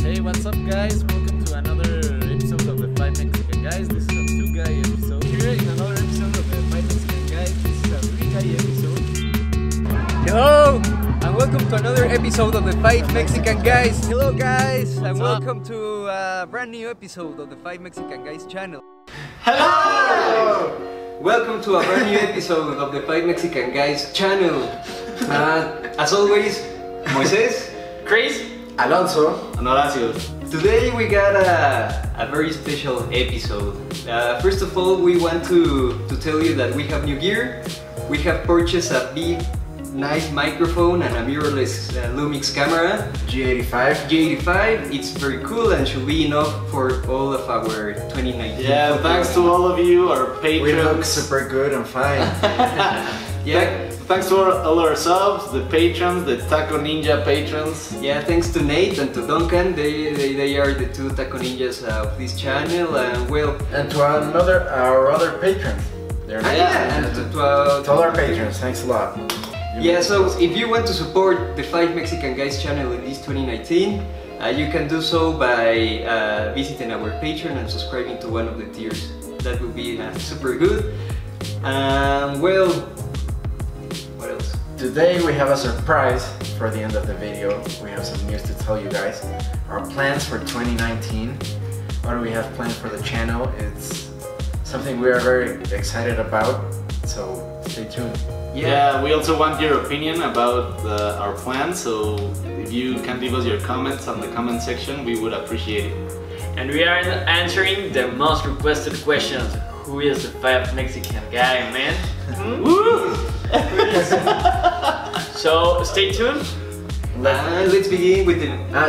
Hey, what's up guys? Welcome to another episode of the 5 Mexican Guys. This is a 2-guy episode. Here in another episode of the 5 Mexican Guys. This is a 3-guy episode. Hello, and welcome to another episode of the 5 Mexican Guys. Hello guys, and What's welcome to a brand new episode of the 5 Mexican Guys channel. Hello! Welcome to a brand new episode of the 5 Mexican Guys channel. As always, Moises, Chris, Alonso, and Horacio. today we got a very special episode. First of all, we want to tell you that we have new gear. We have purchased a big, nice microphone and a mirrorless Lumix camera. G85. It's very cool and should be enough for all of our 2019. Yeah, thanks to all of you, our patrons. We look super good and fine. Yeah. Thanks to all our subs, the patrons, the Taco Ninja patrons. Yeah, thanks to Nate and to Duncan. They are the two Taco Ninjas of this channel, and well, And to our other patrons. They're and to to all our patrons, thanks a lot. yeah, so if you want to support the 5 Mexican Guys channel in this 2019, you can do so by visiting our Patreon and subscribing to one of the tiers. That would be super good. Well, what else? Today we have a surprise for the end of the video. We have some news to tell you guys. Our plans for 2019. What do we have planned for the channel? It's something we are very excited about, so stay tuned. Yeah, we also want your opinion about our plans, so if you can leave us your comments on the comment section, we would appreciate it. And we are answering the most requested questions. Who is the 5 Mexican guy, man? Woo! So stay tuned. Let's begin with the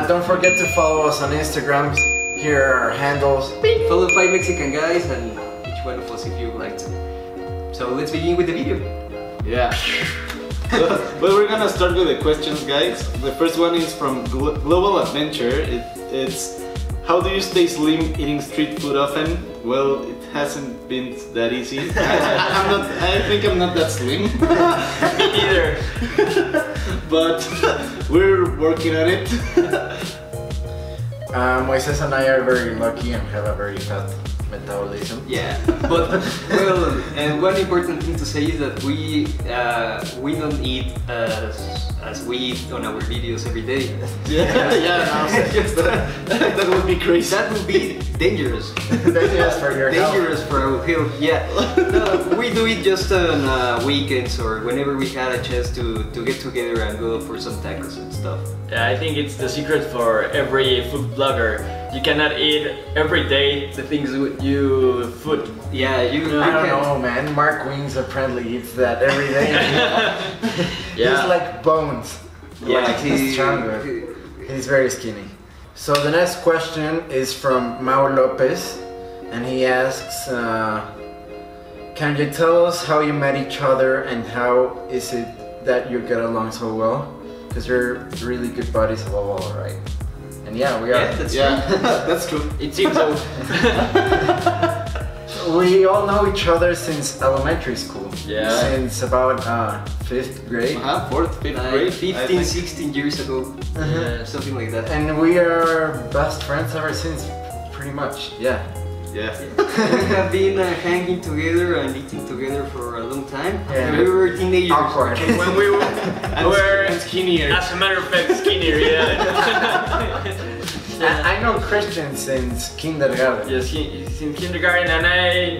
Don't forget to follow us on Instagram. Here are our handles. follow 5 Mexican Guys and each one of us if you would like to. So let's begin with the video. Yeah. Well, we're gonna start with the questions, guys. The first one is from Global Adventure. It's how do you stay slim eating street food often? Well, it hasn't been that easy. I think I'm not that slim. Me either. But we're working on it. Moises and I are very lucky and have a very fast metabolism. Yeah, but well, and one important thing to say is that we don't eat as we eat on our videos every day. That would be crazy. That would be dangerous. Dangerous for your health. Dangerous for our health. Yeah, no, we do it just on weekends or whenever we had a chance to get together and go for some tacos and stuff. Yeah, I think it's the secret for every food blogger. You cannot eat every day the things you food. Yeah, I don't know, man. Mark Wiens apparently eats that every day. Yeah. He's like bones. Yeah, Like, he's stronger. He's very skinny. So the next question is from Mau Lopez, and he asks, can you tell us how you met each other and how is it that you get along so well? Because you're really good buddies above all, right? And yeah, we are. Yeah, that's That's true. It seems so. We all know each other since elementary school. Yeah. Since about 5th grade. 4th, 5th like grade. 15, 16 years ago. Yeah. Something like that. And we are best friends ever since, pretty much. Yeah. Yeah. We have been hanging together and eating together for a long time. Yeah. We were teenagers. Awkward. When we were And skinnier. as a matter of fact, skinnier, yeah. I know Christian since kindergarten. Yes, he's in kindergarten and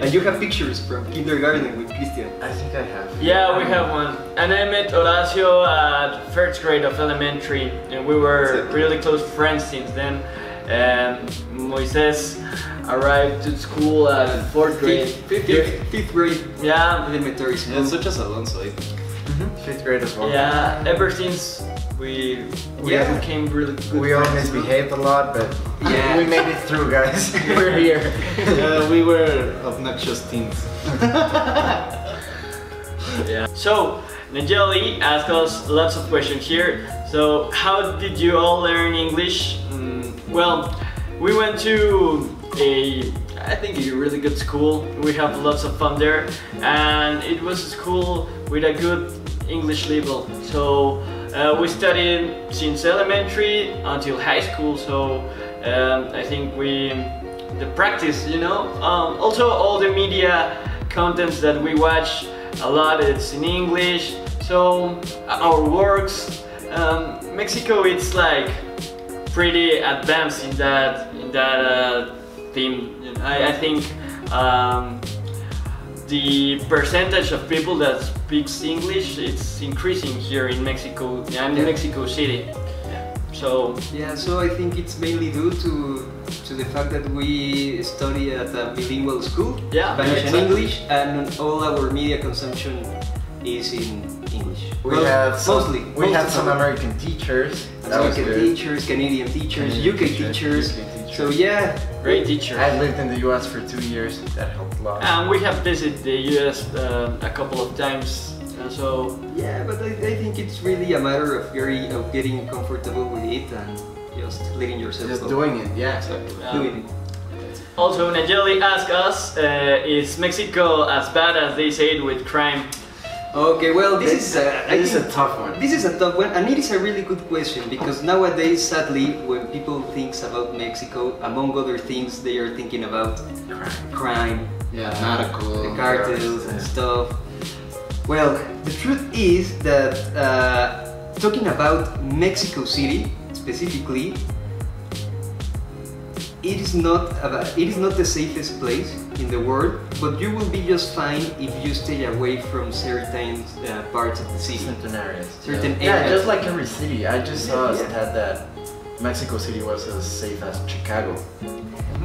And you have pictures from kindergarten with Christian. I think I have. yeah, we have one. And I met Horacio at 1st grade of elementary, and we were really close friends since then. And Moises arrived to school at 4th grade. Fifth grade. Yeah, Elementary school. Yeah, such as Alonso, I think. 5th grade as well. yeah. Ever since we became really good We all friends. misbehaved a lot, but Yeah. we made it through, guys. We're here. Yeah, we were obnoxious teens. Yeah. So, Najeli asked us lots of questions here. So, how did you all learn English? Well, we went to I think a really good school. We have lots of fun there, and it was a school with a good English level. So We studied since elementary until high school, so I think the practice, you know. Also, all the media contents that we watch a lot, it's in English. So our works, Mexico, it's like pretty advanced in that theme. I think the percentage of people that speaks English, it's increasing here in Mexico and in Mexico City. So so I think it's mainly due to the fact that we study at a bilingual school, Spanish and English, and all our media consumption is in English. We had some American teachers, Canadian teachers, UK teachers. So yeah, great teachers. I lived in the US for 2 years. That helped a lot. And we have visited the US a couple of times. So yeah, but I think it's really a matter of getting comfortable with it and just letting yourself just go. doing it. Yeah, doing it. Also, Nayeli asked us, is Mexico as bad as they say it with crime? Okay, well, this is a tough one. This is a tough one, and it is a really good question because nowadays, sadly, when people think about Mexico, among other things, they are thinking about crime, narcos, the cartels and stuff. Well, the truth is that talking about Mexico City specifically, it is not the safest place in the world, but you will be just fine if you stay away from certain parts of the city. Certain areas. Certain areas. Yeah, just like every city. I just saw a stat that Mexico City was as safe as Chicago.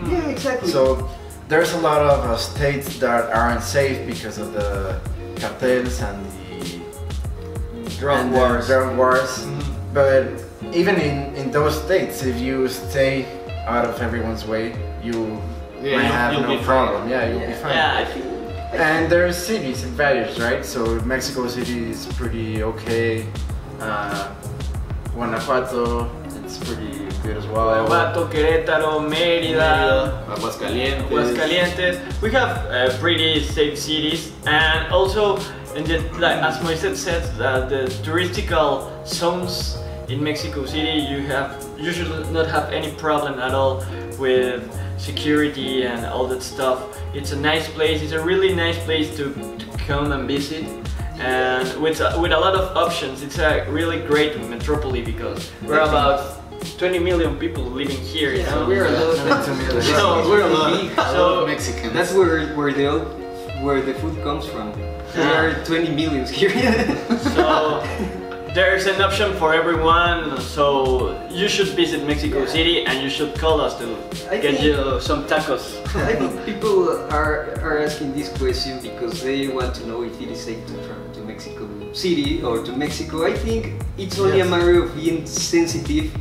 Yeah, exactly. So there's a lot of states that aren't safe because of the cartels and the drug wars. But even in those states, if you stay out of everyone's way, you might have no problem. Yeah, you'll be fine. Yeah, I think. And there are cities in various, right? So Mexico City is pretty okay. Guanajuato, it's pretty good as well. Guanajuato, Querétaro, Mérida, Aguascalientes. We have pretty safe cities, and also, as Moises said, the touristical zones in Mexico City, you should not have any problem at all with security and all that stuff. It's a nice place. It's a really nice place to come and visit, and with a lot of options. It's a really great metropolis because we're about 20 million people living here. Yeah, so we're a lot. We're a lot. So Mexicans. That's where the food comes from. There are 20 millions here. So there's an option for everyone, so you should visit Mexico City and you should call us to get you some tacos. I think people are asking this question because they want to know if it is safe to travel to Mexico City or to Mexico. I think it's only a matter of being sensitive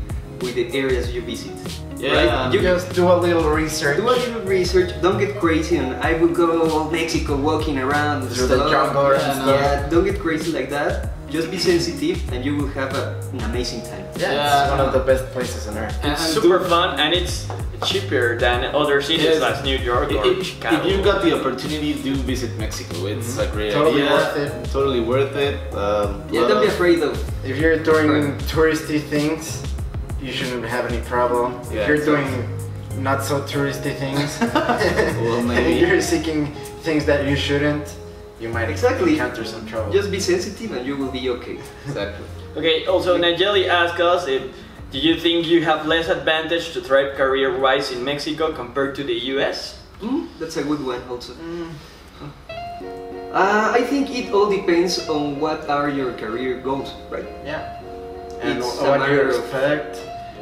with the areas you visit. Yeah, right? You just do a little research. Do a little research. Don't get crazy and I will go all Mexico walking around and through the jungle and stuff. Yeah, don't get crazy like that. Just be sensitive and you will have an amazing time. Yeah, it's one of the best places on earth. It's super fun and it's cheaper than other cities like New York or Chicago. If you got the opportunity, do visit Mexico. It's a great Totally idea. worth it. Totally worth it. Don't be afraid of. If you're doing touristy things, you shouldn't have any problem. Yeah, if you're doing not so touristy things, well, maybe you're seeking things that you shouldn't, you might encounter some trouble. Just be sensitive and you will be okay. exactly. Okay, also Nayeli asked us do you think you have less advantage to thrive career-wise in Mexico compared to the US? That's a good one also. I think it all depends on what are your career goals, right? Yeah. And It's what a you matter of- expect.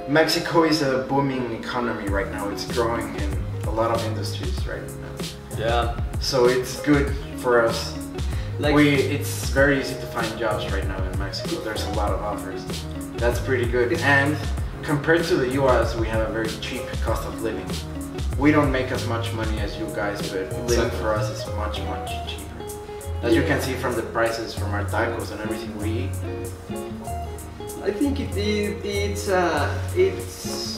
Mexico is a booming economy right now. It's growing in a lot of industries right now. Yeah. So it's good for us. Like It's very easy to find jobs right now in Mexico. There's a lot of offers. That's pretty good. And compared to the US, we have a very cheap cost of living. We don't make as much money as you guys, but living for us is much, much cheaper. As you can see from the prices from our tacos and everything we eat. I think it's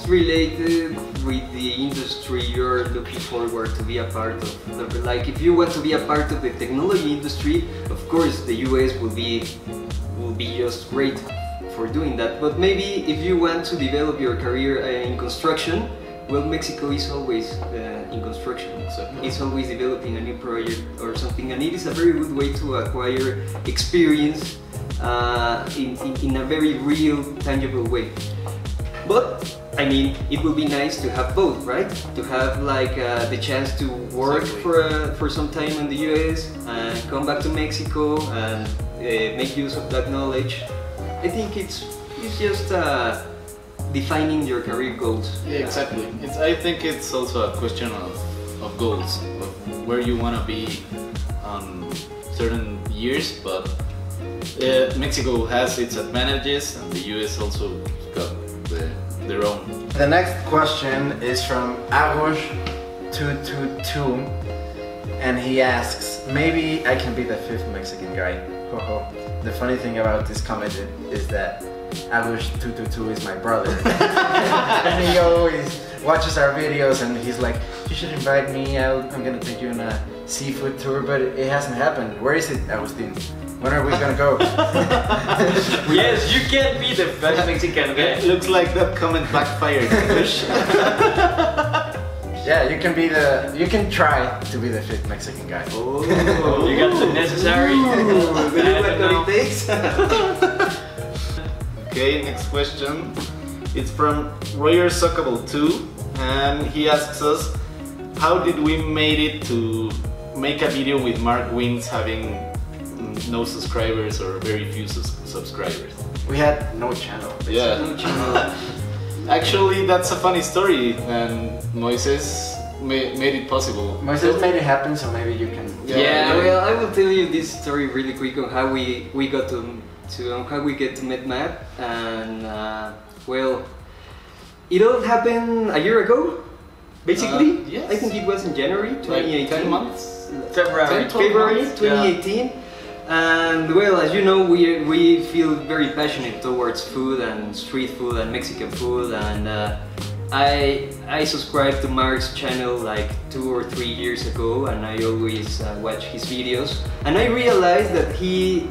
related with the industry you're looking forward to be a part of. Like if you want to be a part of the technology industry, of course the US will be just great for doing that. But maybe if you want to develop your career in construction, well, Mexico is always in construction, so it's always developing a new project or something, and it is a very good way to acquire experience in a very real, tangible way. But I mean, it would be nice to have both, right? To have like the chance to work for some time in the US and come back to Mexico and make use of that knowledge. I think it's just defining your career goals. Yeah, exactly. I think it's also a question of goals, of where you want to be on certain years, but Mexico has its advantages and the US also got their own. The next question is from Agush222, and he asks, maybe I can be the 5th Mexican guy. Ho. The funny thing about this comment is that Agush222 is my brother. And he always watches our videos and he's like, you should invite me out, I'm gonna take you on a seafood tour, but it hasn't happened. Where is it, Agustin? When are we gonna go? Yes, you can be the 5th Mexican guy. It looks like that comment backfired. Yeah, you can try to be the 5th Mexican guy. Oh, You got the necessary. what it takes. Okay, next question. It's from Royer Suckable 2, and he asks us, how did we made it to make a video with Mark Wiens having no subscribers or very few subscribers? We had no channel. Yeah. No channel. Actually, that's a funny story, and Moises made it possible. Moises made it happen, so maybe you can. Yeah, well, I will tell you this story really quick on how we got to how we get to meet Matt, and well, it all happened a year ago, basically. Yes. I think it was in January 2018. Like 10 months? February. February 2018. And well, as you know, we feel very passionate towards food and street food and Mexican food, and I subscribed to Mark's channel like 2 or 3 years ago, and I always watch his videos, and I realized that he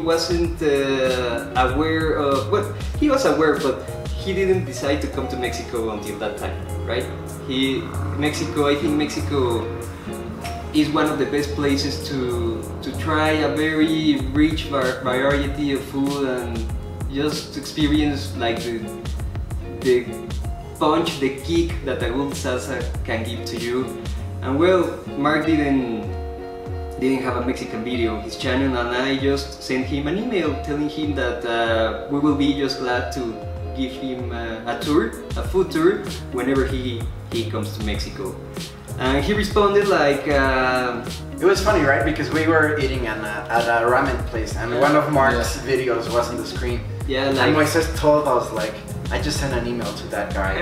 wasn't aware of, well, he was aware, but he didn't decide to come to Mexico until that time, right? I think Mexico is one of the best places to try a very rich variety of food and just experience like the punch, the kick that a good salsa can give to you. And well, Mark didn't have a Mexican video on his channel, and I just sent him an email telling him that we will be just glad to give him a food tour, whenever he comes to Mexico. And he responded like... It was funny, right? Because we were eating at a ramen place, and one of Mark's videos was on the screen. Yeah, and like... Moises told us, like, I just sent an email to that guy.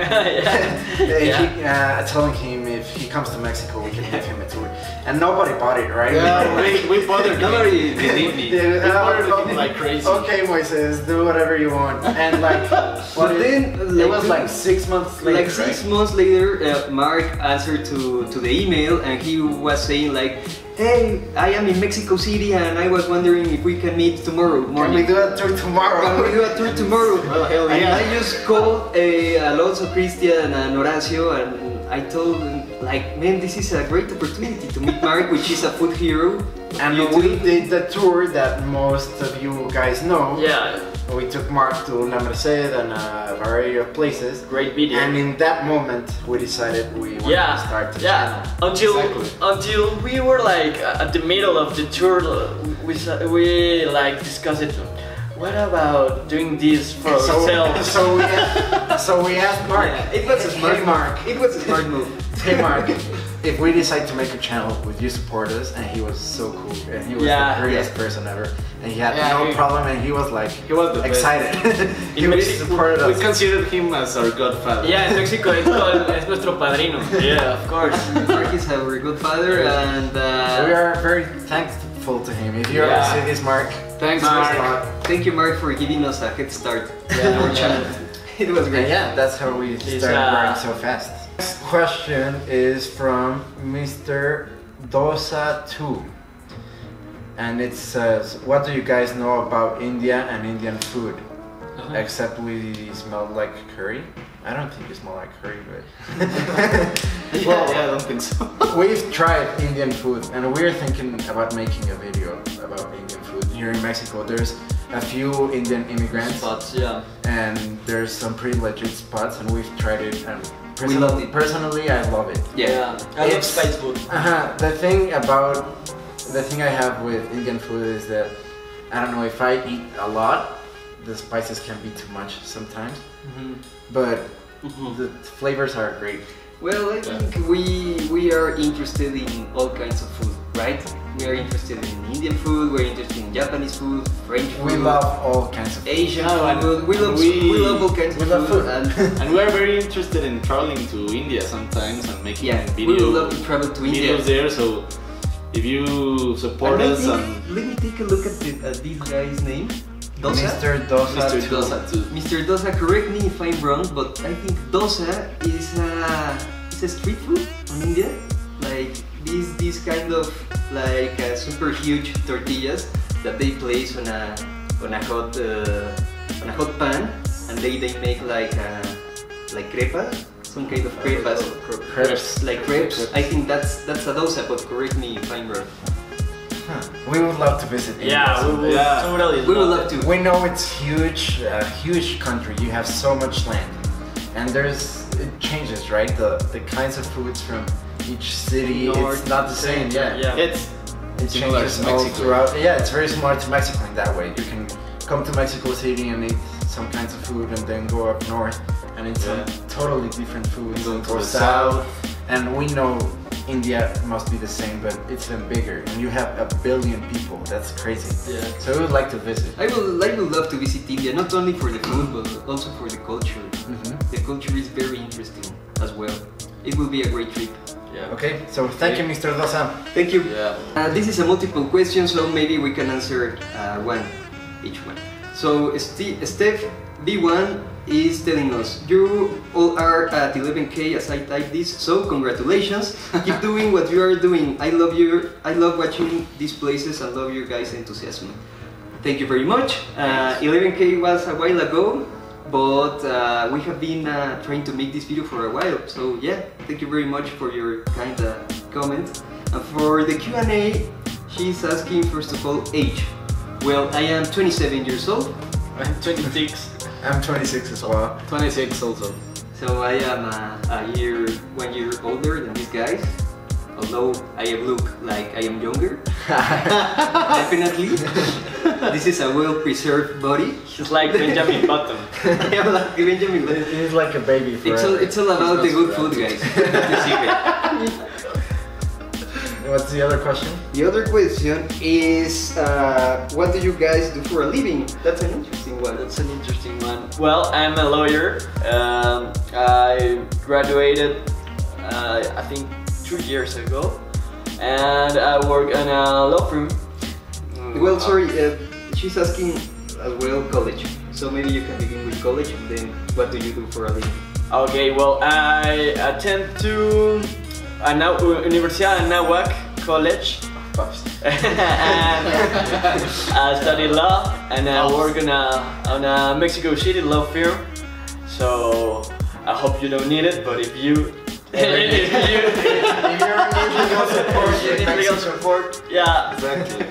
Yeah. Telling him if he comes to Mexico, we can give him a tour. And nobody bought it, right? Yeah, we bothered him. Nobody believed me. We bothered him like crazy. Okay, Moises, do whatever you want. And like, But then, it was like 6 months later. Like 6 months later, Mark answered to the email, and he was saying like, hey, I am in Mexico City and I was wondering if we can meet tomorrow morning. Can we do a tour tomorrow? Can we do a tour tomorrow? Well, hell And yeah. I just called Alonso, Christian and Horacio, and I told them like, man, this is a great opportunity to meet Mark, which is a food hero. And we did the tour that most of you guys know. Yeah, We took Mark to La Merced and a variety of places. great video. And in that moment, we decided we wanted to start the channel. Until we were like at the middle of the tour, we like discussed it. What about doing this for ourselves? So we asked Mark. Yeah, it was a smart Hey, Mark. It was a smart move. Hey Mark, if we decide to make a channel, would you support us? And he was so cool, and he was Yeah. the greatest person ever, and he had Yeah, no he- problem, and he was like, He was the best. excited. he In was Mexico, supported We us. considered him as our godfather. Yeah, en Mexico es nuestro padrino. Yeah, of course. Mark is our godfather, and We are very thankful to him. If you ever Yeah. see this, Mark, Thanks, Mark. Mark. thank you, Mark, for giving us a head start Yeah. on our channel. It was And great. yeah, that's how we He's, started growing so fast. Next question is from Mr. Dosa2. and it says, "What do you guys know about India and Indian food? Except we smell like curry." I don't think you smell like curry, but Yeah, I don't think so. we've tried Indian food, and we're thinking about making a video about Indian food. Here in Mexico, there's a few Indian immigrants, Spots, yeah. and there's some pretty legit spots, and we've tried it. And We love it. personally, I love it. Yeah, I love spice food. The thing I have with Indian food is that I don't know, if I eat a lot, the spices can be too much sometimes. But the flavors are great. Well, I think we are interested in all kinds of food, right? We are interested in Indian food, we're interested in Japanese food, French food. We love all kinds of food. Asian and food. We love all kinds we of love food. food. And we are very interested in traveling to India sometimes and making Yeah, we would love to travel to India. videos there. So if you support And I us, think- let me take a look at this guy's name. Dosa? Mr. Dosa. Mr. too. Dosa too. Mr. Dosa, correct me if I'm wrong, but I think dosa is a street food in India. Like this kind of like super huge tortillas that they place on a hot pan, and they make like crepas, some kind of crepas, Crepes. like crepes. I think that's a dosa, but correct me if I'm wrong. We would love to visit India. Yeah, we would Yeah. totally We would love to. We know it's huge, a huge country. You have so much land, and it changes, right? The kinds of foods from each city, it's not the same. Yeah, It's it similar changes to all Mexico. throughout. Yeah, it's very similar to Mexico in that way. You can come to Mexico City and eat some kinds of food, and then go up north and eat some totally different foods, Go and to go the south. And we know India must be the same, but it's even bigger, and you have 1 billion people. That's crazy. Yeah. So we would like to visit. I would love to visit India, not only for the food, but also for the culture. The culture is very interesting as well. It will be a great trip. Yeah. Okay, so thank you, Mr. Dosa. Thank you. Yeah. This is a multiple question, so maybe we can answer each one. So Steph B1 is telling us, you all are at 11K as I type this, so congratulations. Keep doing what you are doing. I love watching these places and love your guys' enthusiasm. Thank you very much. 11K was a while ago, but we have been trying to make this video for a while. So yeah, thank you very much for your kind comment. And for the Q&A, she's asking first of all age. Well, I am 27 years old. I'm 26. I'm 26 as well. 26 also. So I am 1 year older than these guys. Although I look like I am younger. Definitely. This is a well-preserved body. He's like Benjamin Button. I am like Benjamin Button. He's like a baby forever. It's all about the good food, guys. That's the secret. What's the other question? The other question is, what do you guys do for a living? That's an interesting one. That's an interesting one. Well, I'm a lawyer. I graduated, I think, 2 years ago, and I work in a law firm. Well, sorry, she's asking as well college. So maybe you can begin with college, and then what do you do for a living? Okay, well, I attend to Universidad Anáhuac College. And I study law, and I work on a Mexico City law firm. So I hope you don't need it, but if you need legal support, yeah. Exactly.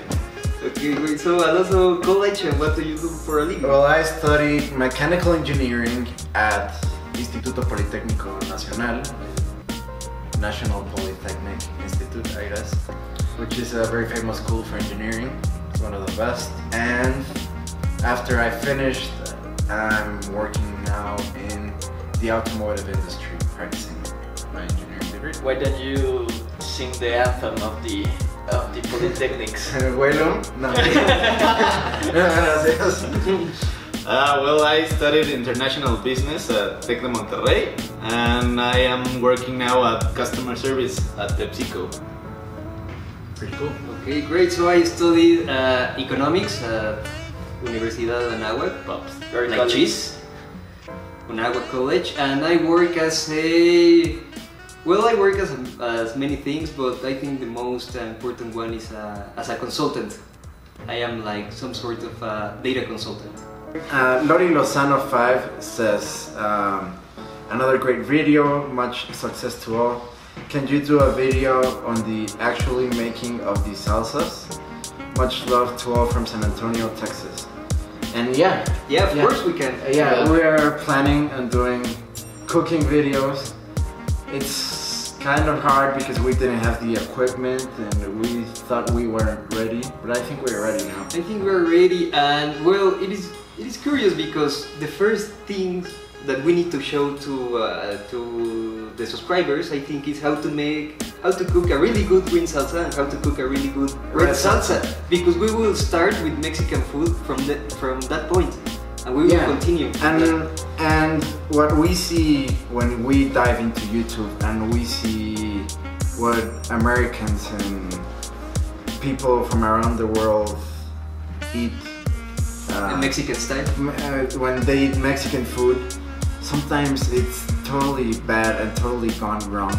Okay, great. So and also college, and what do you do for a living? Well, I studied mechanical engineering at Instituto Politécnico Nacional, National Polytechnic Institute, I guess, which is a very famous school for engineering. It's one of the best. And after I finished, I'm working now in the automotive industry, practicing my engineering degree. Why don't you sing the anthem of the polytechnics? Vuelo? No. Well, I studied international business at Tec de Monterrey, and I am working now at customer service at PepsiCo. Pretty cool. Okay, great. So I studied economics at Universidad Anáhuac, Very like college. cheese, Anáhuac College, and I work as as many things, but I think the most important one is as a consultant I am like some sort of data consultant. Lori Lozano 5 says, another great video, much success to all. Can you do a video on the actually making of the salsas? Much love to all from San Antonio, Texas. And yeah, of course we can. We are planning on doing cooking videos. It's kind of hard because we didn't have the equipment and we thought we weren't ready, but I think we're ready now. I think we're ready, and well, it is curious because the first thing that we need to show to the subscribers, I think, is how to cook a really good green salsa and how to cook a really good red salsa. Because we will start with Mexican food from that point, and we will continue. And what we see when we dive into YouTube and we see what Americans and people from around the world eat. Mexican style. When they eat Mexican food, sometimes it's totally bad and totally gone wrong.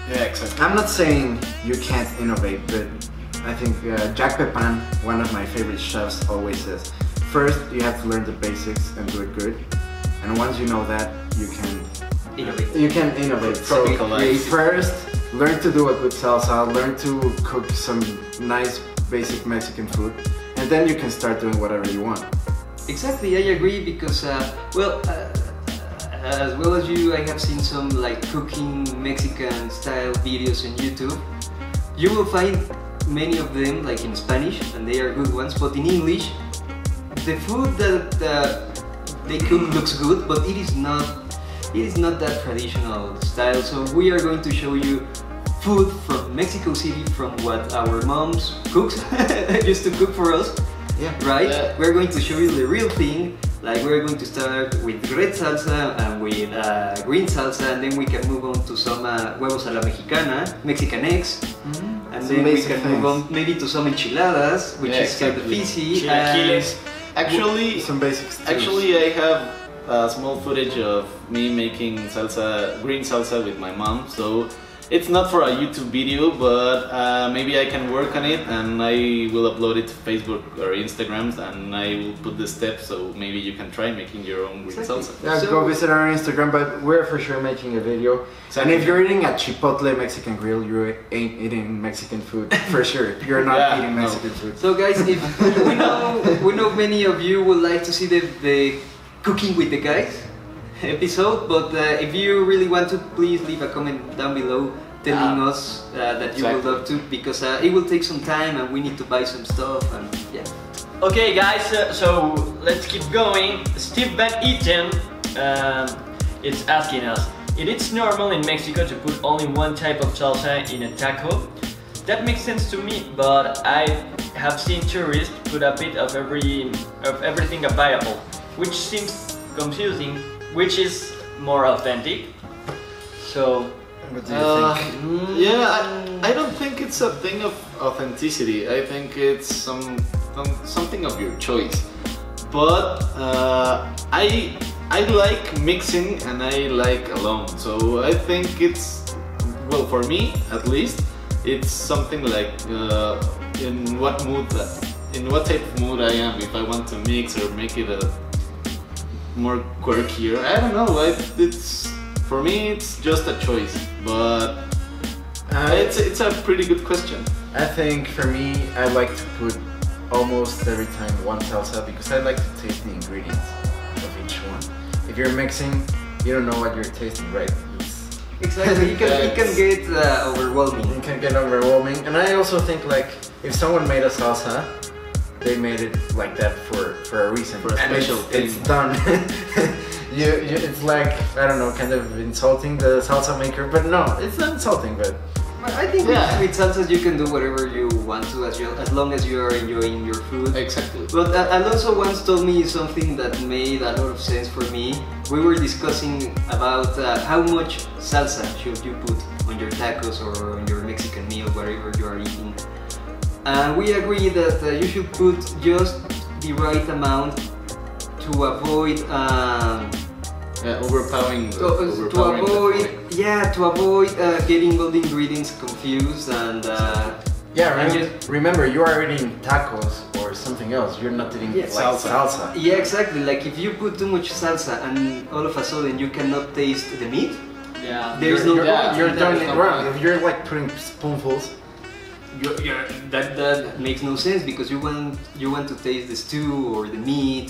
Yeah, exactly. I'm not saying you can't innovate, but I think Jack Pepan, one of my favorite chefs, always says, first you have to learn the basics and do it good, and once you know that, you can innovate. You can innovate. So first, learn to do a good salsa, learn to cook some nice basic Mexican food, and then you can start doing whatever you want. Exactly, I agree, because as well as you, I have seen some like cooking Mexican style videos on YouTube. You will find many of them like in Spanish, and they are good ones, but in English, the food that they cook looks good, but it is not that traditional style. So we are going to show you food from Mexico City, from what our moms used to cook for us. Yeah. Right? Yeah. We're going to show you the real thing. Like, we're going to start with red salsa and with green salsa, and then we can move on to some huevos a la mexicana, Mexican eggs, and Some then we basic can move on maybe to some enchiladas, which is kind of easy. Chilaquiles. Actually, Some basics. Actually, I have small footage of me making green salsa with my mom, so it's not for a YouTube video, but maybe I can work on it and I will upload it to Facebook or Instagram, and I will put the steps, so maybe you can try making your own green salsa. Yeah, go visit our Instagram, but we're for sure making a video. And if you're eating at Chipotle Mexican Grill, you ain't eating Mexican food, for sure. You're not eating Mexican food. So guys, if we know many of you would like to see the cooking with the guys episode, but if you really want to, please leave a comment down below telling us that you would love to, because it will take some time and we need to buy some stuff, and yeah. Okay guys, so let's keep going. Steve Van Eaton is asking us, it's normal in Mexico to put only one type of salsa in a taco? That makes sense to me, but I have seen tourists put a bit of everything available, which seems confusing. Which is more authentic? So, What do you think? Yeah, I don't think it's a thing of authenticity. I think it's something of your choice. But I like mixing and I like alone. So I think it's, well, for me at least, it's something like in what type of mood I am. If I want to mix or make it a more quirkier, I don't know. It's for me, it's just a choice, but it's a pretty good question. I think for me, I like to put almost every time one salsa because I like to taste the ingredients of each one. If you're mixing, you don't know what you're tasting, right? Exactly, it can get overwhelming. It can get overwhelming, and I also think like if someone made a salsa, they made it like that for a reason. For a special thing. It's done. It's like, I don't know, kind of insulting the salsa maker, but no, it's not insulting, but I think with salsas you can do whatever you want to, as long as you are enjoying your food. Exactly. But Alonso once told me something that made a lot of sense for me. We were discussing about how much salsa should you put on your tacos or on your Mexican meal, whatever you are eating. And we agree that you should put just the right amount to avoid overpowering getting all the ingredients confused and remember you are eating tacos or something else. You're not eating Yeah, like salsa. Yeah, exactly. Like if you put too much salsa and all of a sudden you cannot taste the meat, Yeah. there's no point. You're doing there's it no wrong. point. If you're like putting spoonfuls, That makes no sense because you want to taste the stew or the meat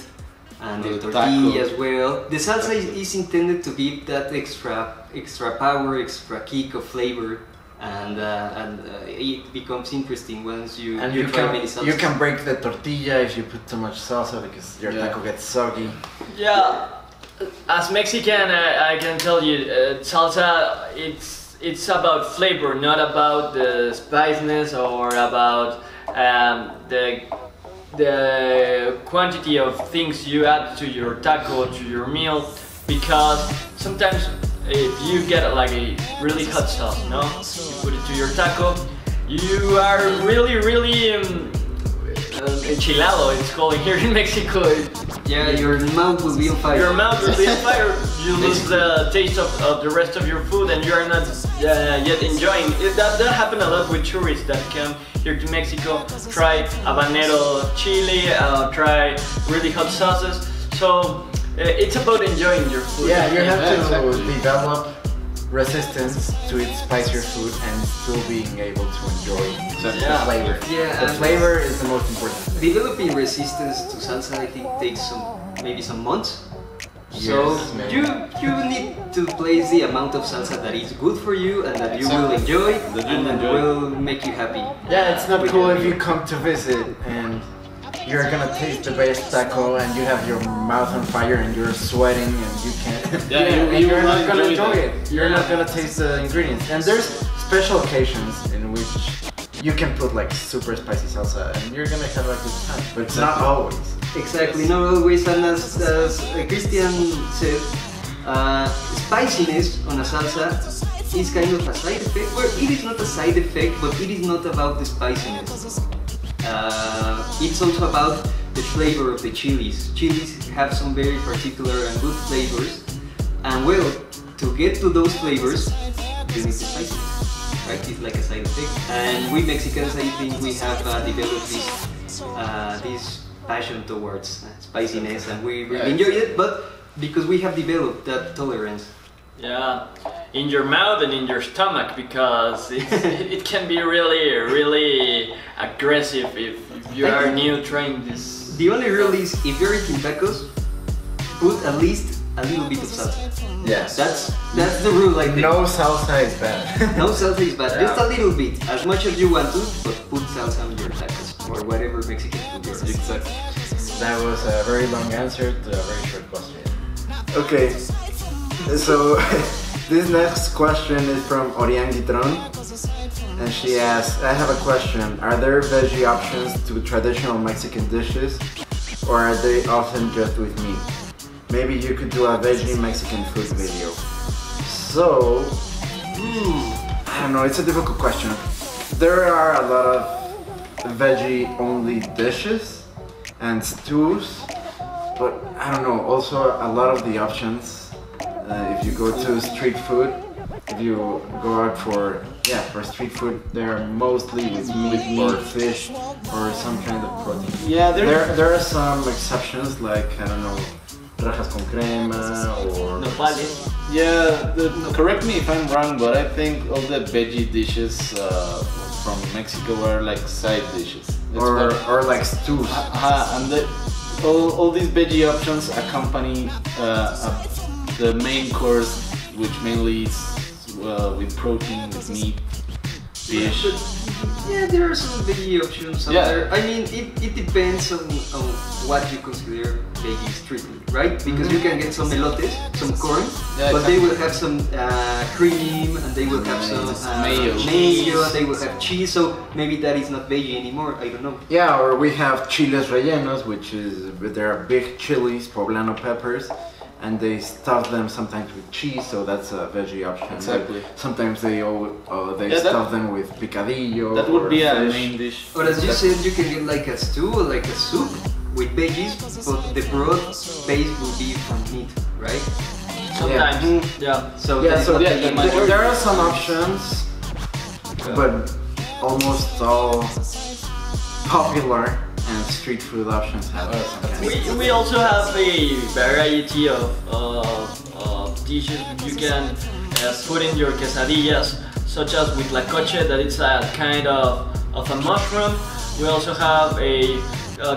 and the The tortilla taco. as well. The salsa is intended to give that extra power, extra kick of flavor, and it becomes interesting once you and you you try many salsas. can break the tortilla if you put too much salsa because your taco gets soggy. Yeah, as Mexican, I can tell you, salsa, it's about flavor, not about the spiciness or about the quantity of things you add to your taco, to your meal, because sometimes if you get like a really hot sauce, no, you put it to your taco, you are really enchilado, it's called here in Mexico. Yeah, your mouth will be on fire. Your mouth will be on fire. You lose the taste of the rest of your food, and you are not yet enjoying it. That happened a lot with tourists that come here to Mexico, try habanero chili, try really hot sauces. So it's about enjoying your food. Yeah, you have to exactly. develop resistance to eat spicier food and still being able to enjoy the Yeah. flavor. Yeah, The and flavor is the most important thing. developing resistance to salsa, I think, takes maybe some months. So Yes, maybe. you need to place the amount of salsa that is good for you and that you will enjoy That you'll and that enjoy. will make you happy. Yeah, it's not with cool your if you meal. come to visit and you're gonna taste the best taco and you have your mouth on fire and you're sweating and you can't. Yeah, and you you're will not gonna enjoy that. it. You're not gonna taste the ingredients. And there's special occasions in which you can put like super spicy salsa and you're gonna have a good time. But it's not always. Exactly, not always. And as Christian said, spiciness on a salsa is kind of a side effect. Well, it is not a side effect, but it is not about the spiciness. It's also about the flavor of the chilies. Chilies have some very particular and good flavors, and well, to get to those flavors, you need the spiciness, right? It's like a side effect. And we Mexicans, I think, we have developed this passion towards spiciness, and we really enjoy it. But because we have developed that tolerance. Yeah, in your mouth and in your stomach, because it can be really aggressive if you are new trying this. The only rule is if you're eating tacos, put at least a little bit of salsa. Yes. That's the rule, I think. No salsa is bad. No salsa is bad, Yeah. just a little bit, as much as you want to, but put salsa on your tacos or whatever Mexican food you're eating. Exactly. That was a very long answer to a very short question. Okay, so this next question is from Orián Guitron, and she asks, I have a question. Are there veggie options to traditional Mexican dishes, or are they often just with meat? Maybe you could do a veggie Mexican food video. So, I don't know, it's a difficult question. There are a lot of veggie only dishes and stews, but I don't know, also a lot of the options, if you go to street food, if you go out for street food, they're mostly with meat or fish or some kind of protein. Yeah, There are some exceptions, like, I don't know, rajas con crema or... Nopales. Yeah, correct me if I'm wrong, but I think all the veggie dishes from Mexico are like side dishes. That's what- or like stews. And all these veggie options accompany the main course, which mainly is with protein, with meat, fish. Yeah, there are some veggie options out Yeah. there. I mean, it depends on what you consider veggie strictly, right? Because you can get some elotes, some corn, Yeah, but they will have some cream, and they will have some Mayo. mayo, and they will have cheese, so maybe that is not veggie anymore, I don't know. Yeah, or we have chiles rellenos, which is, there are big chilies, poblano peppers, and they stuff them sometimes with cheese, so that's a veggie option. Exactly. Sometimes they Yeah, stuff them with picadillo. That would or be a fish. main dish. Or as you said, you can get like a stew or like a soup with veggies, but the broth base will be from meat, right? Sometimes, yeah. So Yeah, that is so not yeah, veggie. the majority- there are some options, but almost all popular and street food options have some kind We also have a variety of dishes you can put in your quesadillas, such as with la coche, that it's a kind of a mushroom. We also have a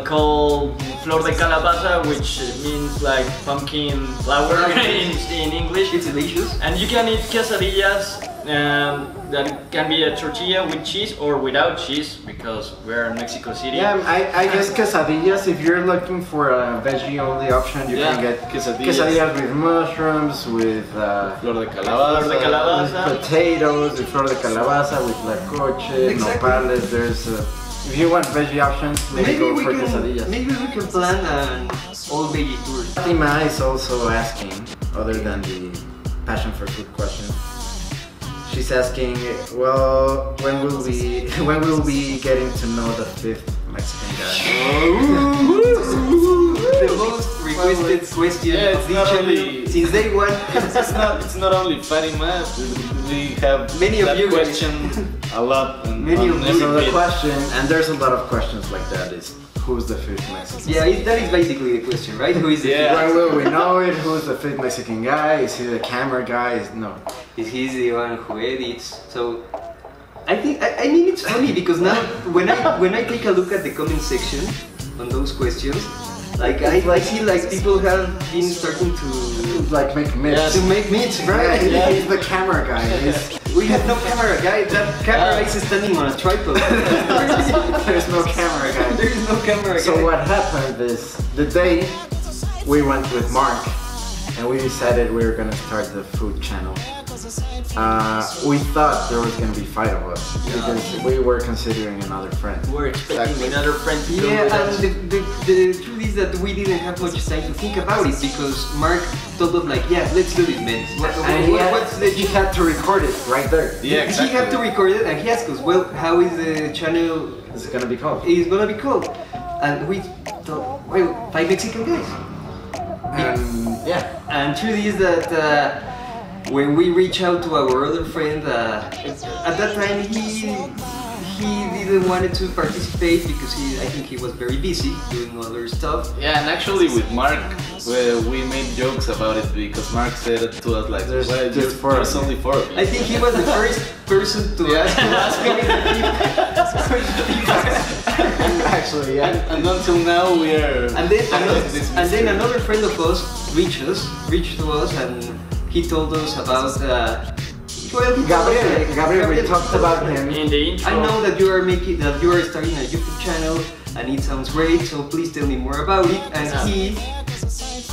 called flor de calabaza, which means like pumpkin flower in English. It's delicious. And you can eat quesadillas that can be a tortilla with cheese or without cheese, because we're in Mexico City. Yeah, I guess quesadillas, if you're looking for a veggie only option, you can get quesadillas with mushrooms, with flor de calabaza, with potatoes, with flor de calabaza, with la coche, nopales. There's if you want veggie options, maybe go for quesadillas. Maybe we can plan an all veggie tour. Fatima is also asking, other than the passion for food question, she's asking, well, when will we getting to know the fifth Mexican guy? The most requested question of the channel since day one. It's not only Fatima. We have many of you question a lot. Many of you. So the question, and there's a lot of questions like that, is who's the fifth Mexican? Yeah, that is basically the question, right? Who is the fifth? When will we know it? Who's the fifth Mexican guy? Is he the camera guy? No. Is he the one who edits? So I mean it's funny because now when I take a look at the comment section on those questions, like I see like people have been starting to like make myths. To make myths, right? Yeah, he's the camera guy. We have no camera guy. That camera is standing on a tripod. There's no camera guy. There is no camera guy. So what happened is the day we went with Mark and we decided we were gonna start the food channel. We thought there was gonna be 5 of us because we were considering another friend. We're expecting another friend to come Yeah, with and us. the truth is that we didn't have much time to think about it because Mark told us like, yeah, let's do this, man. He had to record it right there. Yeah, exactly. He had to record it and he asked us, well, how is the channel It's gonna be called. is gonna be called? And we thought, well, 5 Mexican guys. Yeah. And truth is that when we reach out to our other friend, at that time he didn't want to participate because I think he was very busy doing other stuff. Yeah, and actually with Mark, we made jokes about it because Mark said to us like, There's well, just 4 there's only 4 of you. I think he was the first person to ask me Actually, yeah. And until now we are. And then another friend of us reached to us and he told us about Gabriel, we talked about him In the intro. I know that you are starting a YouTube channel and it sounds great, so please tell me more about it. And he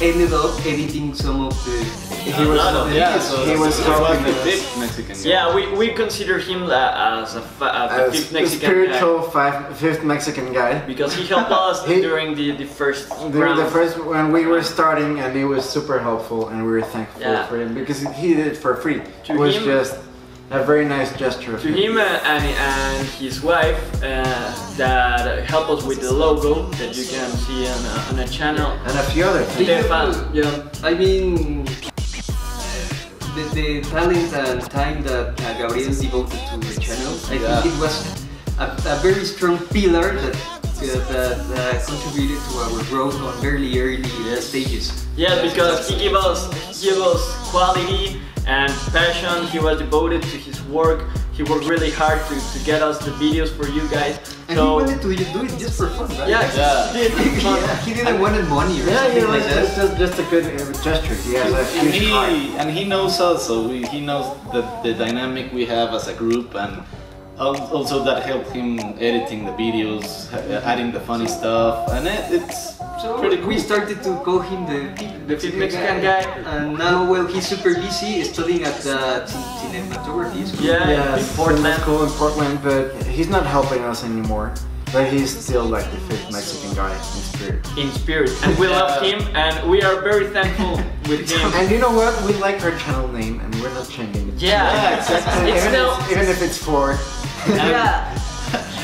ended up editing some of the He was the helping fifth Mexican guy. Yeah, we consider him as the fifth the Mexican spiritual guy, fifth Mexican guy. because he helped us during the first round. The first when we were starting, and he was super helpful, and we were thankful for him because he did it for free. To It was him- just a very nice gesture of To him and his wife that help us with the logo that you can see on a channel. and a few other things. Stefan, yeah. I mean, the talent and time that Gabriel devoted to the channel, I think it was a very strong pillar that contributed to our growth on very early stages. Yeah, because he gave us quality and passion. He was devoted to his work. He worked really hard to get us the videos for you guys. And he wanted to do it just for fun, right? Yeah, he did. He didn't want money or something like that. Just a good gesture. He has a huge heart. And he knows us, so he knows the dynamic we have as a group, and also that helped him editing the videos, adding the funny stuff, and it's pretty cool. We started to call him the fifth Mexican guy, and now, well, he's super busy studying at the cinematography school. Yeah, in Portland. School in Portland, but he's not helping us anymore. But he's still like the fifth Mexican guy in spirit. In spirit, and we love him, and we are very thankful with him. And you know what? We like our channel name, and we're not changing it. Yeah, exactly. Even if it's 4. Yeah.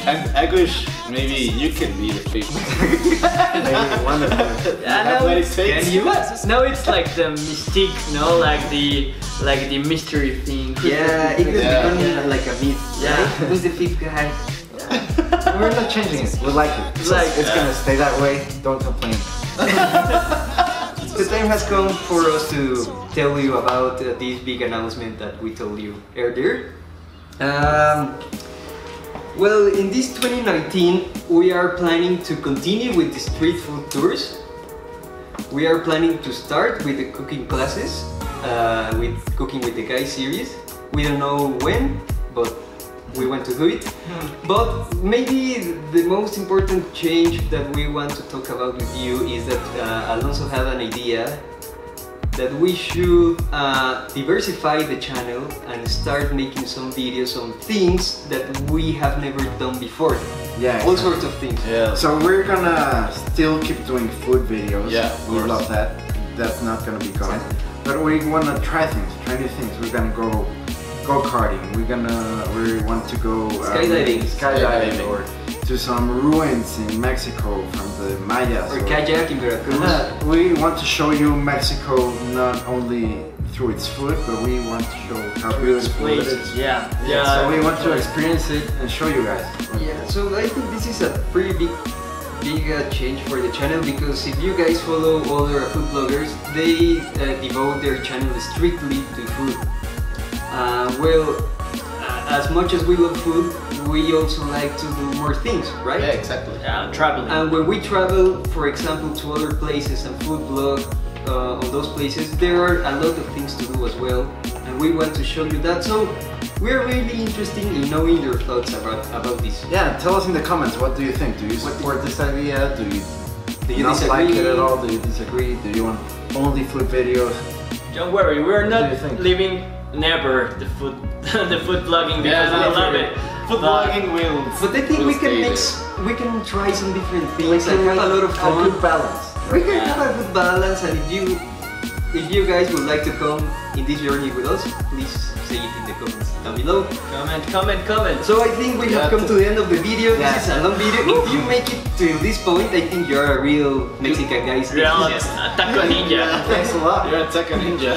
And I wish maybe you can be the fifth. Maybe one of them. Yeah, What it takes. no, it's like the mystique, no, like the mystery thing. Yeah, it was Yeah. becoming like a myth. Yeah. Right? Who's the fifth guy? We're not changing it. We like it. So Like, it's gonna stay that way. Don't complain. The time has come for us to tell you about this big announcement that we told you earlier. Well, in this 2019, we are planning to continue with the street food tours. We are planning to start with the cooking classes, with Cooking with the Guys series. We don't know when, but we want to do it. But maybe the most important change that we want to talk about with you is that Alonso had an idea that we should diversify the channel and start making some videos on things that we have never done before. Yeah. All sorts of things. Yeah. So we're gonna still keep doing food videos. Yeah, of we course. love that. That's not gonna be gone. But we wanna try things, try new things. We're gonna go karting. We want to go skydiving or to some ruins in Mexico from the Mayas. Or kayak in Veracruz. We want to show you Mexico not only through its food, but we want to show how beautiful it Places, is. yeah. So we want to experience it and show you guys. Yeah, so I think this is a pretty big change for the channel, because if you guys follow other food bloggers, they devote their channel strictly to food. As much as we love food, we also like to do more things, right? Yeah, exactly. Yeah, traveling. And when we travel, for example, to other places and food blog on those places, there are a lot of things to do as well, and we want to show you that. So we're really interested in knowing your thoughts about this. Yeah, tell us in the comments, what do you think? Do you support this idea? Do you not disagree? like it at all? Do you disagree? Do you want only food videos? Don't worry, we're What do you not think? leaving never the food the food vlogging because we love it. Food vlogging will. But I think will we can stay we can try some different things and have a lot of A fun. good balance. We can have a good balance, and if you guys would like to come in this journey with us, please say it in the comments down below. Comment. So I think we have come to the end of the video. Yeah. This is a long video. If you make it to this point, I think you're a real Mexican guy. Real taco ninja. Thanks a lot. You're a Taka Ninja.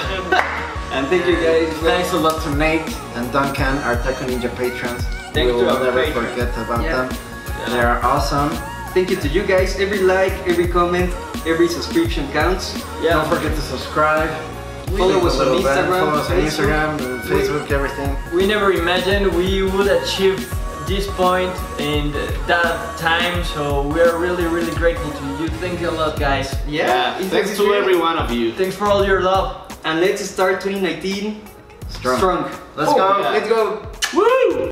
And thank you guys. Thanks a lot to Nate and Duncan, our Taco Ninja patrons. Thanks we'll to our never patrons. forget about Yeah. them. They are awesome. Thank you to you guys. Every like, every comment, every subscription counts. Yeah. Don't forget to subscribe. Follow Click us the on little bell, Instagram, follow us on Facebook. Instagram, Facebook, everything. We never imagined we would achieve this point in that time, so we are really grateful to you. Thank you a lot, guys. Yeah. it Thanks was to great. every one of you. Thanks for all your love. And let's start 2019 strong. Let's Oh, go. yeah. Let's go. Woo!